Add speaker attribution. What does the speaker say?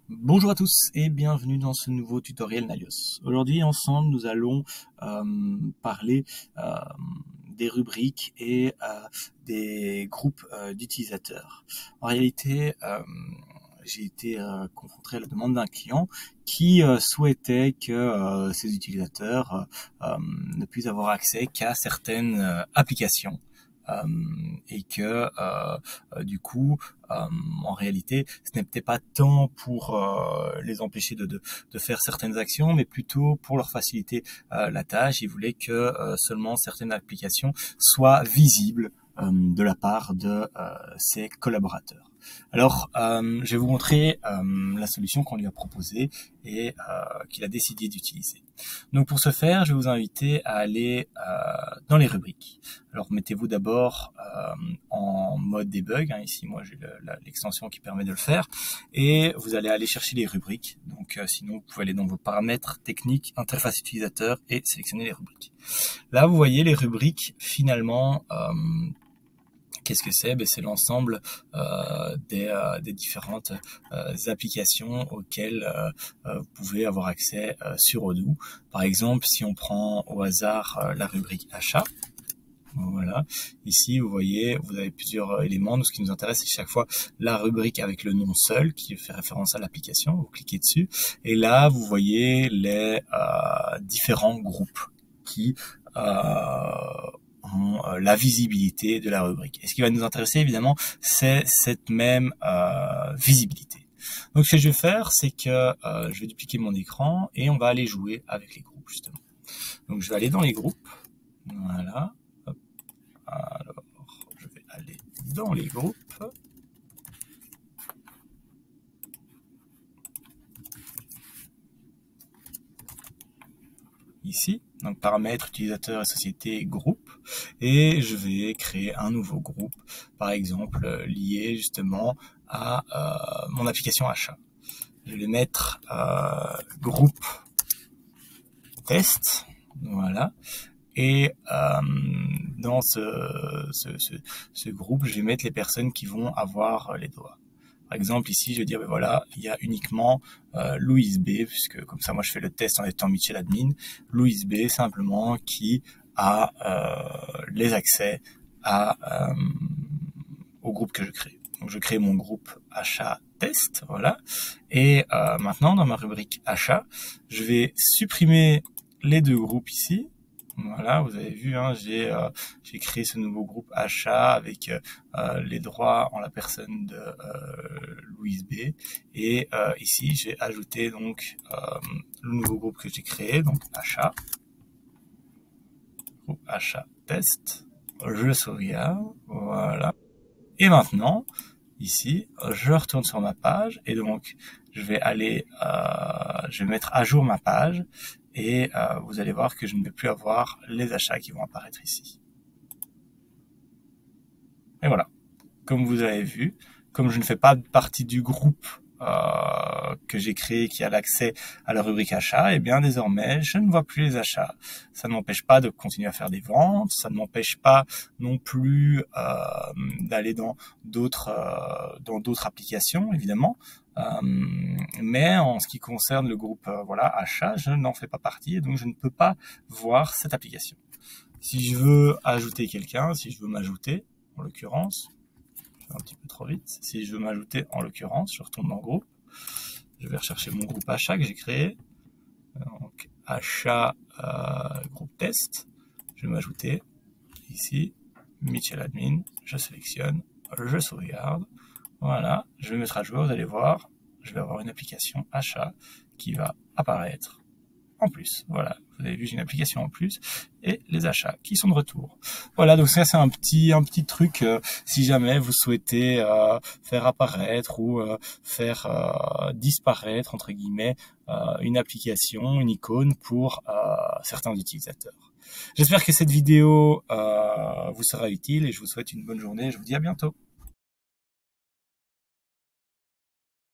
Speaker 1: Bonjour à tous et bienvenue dans ce nouveau tutoriel Nalios. Aujourd'hui ensemble nous allons parler des rubriques et des groupes d'utilisateurs. En réalité, j'ai été confronté à la demande d'un client qui souhaitait que ses utilisateurs ne puissent avoir accès qu'à certaines applications. Et que du coup, en réalité, ce n'était pas tant pour les empêcher de faire certaines actions, mais plutôt pour leur faciliter la tâche. Ils voulaient que seulement certaines applications soient visibles de la part de ses collaborateurs. Alors, je vais vous montrer la solution qu'on lui a proposée et qu'il a décidé d'utiliser. Donc pour ce faire, je vais vous inviter à aller dans les rubriques. Alors mettez-vous d'abord en mode debug. Ici, moi j'ai l'extension qui permet de le faire. Et vous allez aller chercher les rubriques. Donc sinon, vous pouvez aller dans vos paramètres techniques, interface utilisateur et sélectionner les rubriques. Là, vous voyez les rubriques finalement. Qu'est-ce que c'est? C'est l'ensemble des différentes applications auxquelles vous pouvez avoir accès sur Odoo. Par exemple, si on prend au hasard la rubrique achat, voilà. Ici, vous voyez, vous avez plusieurs éléments. Nous, ce qui nous intéresse, c'est chaque fois la rubrique avec le nom seul qui fait référence à l'application. Vous cliquez dessus et là, vous voyez les différents groupes qui la visibilité de la rubrique. Et ce qui va nous intéresser, évidemment, c'est cette même visibilité. Donc, ce que je vais faire, c'est que je vais dupliquer mon écran et on va aller jouer avec les groupes, justement. Donc, je vais aller dans les groupes. Voilà. Hop. Alors, je vais aller dans les groupes. Ici, donc paramètres, utilisateur et société, groupe, et je vais créer un nouveau groupe, par exemple lié justement à mon application achat. Je vais mettre groupe test, voilà, et dans ce groupe, je vais mettre les personnes qui vont avoir les droits. Par exemple, ici, je vais dire, voilà, il y a uniquement Louise B, puisque comme ça, moi, je fais le test en étant Michel Admin. Louise B, simplement, qui a les accès au groupe que je crée. Donc, je crée mon groupe achat test, voilà. Et maintenant, dans ma rubrique achat, je vais supprimer les deux groupes ici. Voilà, vous avez vu, j'ai créé ce nouveau groupe achat avec les droits en la personne de Louise B. Et ici, j'ai ajouté donc le nouveau groupe que j'ai créé, donc achat, groupe achat test. Je sauvegarde, voilà. Et maintenant, ici, je retourne sur ma page et donc je vais aller, je vais mettre à jour ma page. Et vous allez voir que je ne vais plus avoir les achats qui vont apparaître ici. Et voilà. Comme vous avez vu, comme je ne fais pas partie du groupe que j'ai créé qui a l'accès à la rubrique achat, et bien désormais, je ne vois plus les achats. Ça ne m'empêche pas de continuer à faire des ventes, ça ne m'empêche pas non plus d'aller dans d'autres applications, évidemment. Mais en ce qui concerne le groupe achat, je n'en fais pas partie et donc je ne peux pas voir cette application. Si je veux ajouter quelqu'un, si je veux m'ajouter, en l'occurrence, je vais un petit peu trop vite, si je veux m'ajouter en l'occurrence, je retourne dans le groupe, je vais rechercher mon groupe achat que j'ai créé, donc achat groupe test, je vais m'ajouter ici, Michel Admin, je sélectionne, je sauvegarde. Voilà, je vais mettre à jour, vous allez voir, je vais avoir une application achat qui va apparaître en plus. Voilà, vous avez vu, j'ai une application en plus et les achats qui sont de retour. Voilà, donc ça c'est un petit truc si jamais vous souhaitez faire apparaître ou faire disparaître entre guillemets une application, une icône pour certains utilisateurs. J'espère que cette vidéo vous sera utile et je vous souhaite une bonne journée. Je vous dis à bientôt.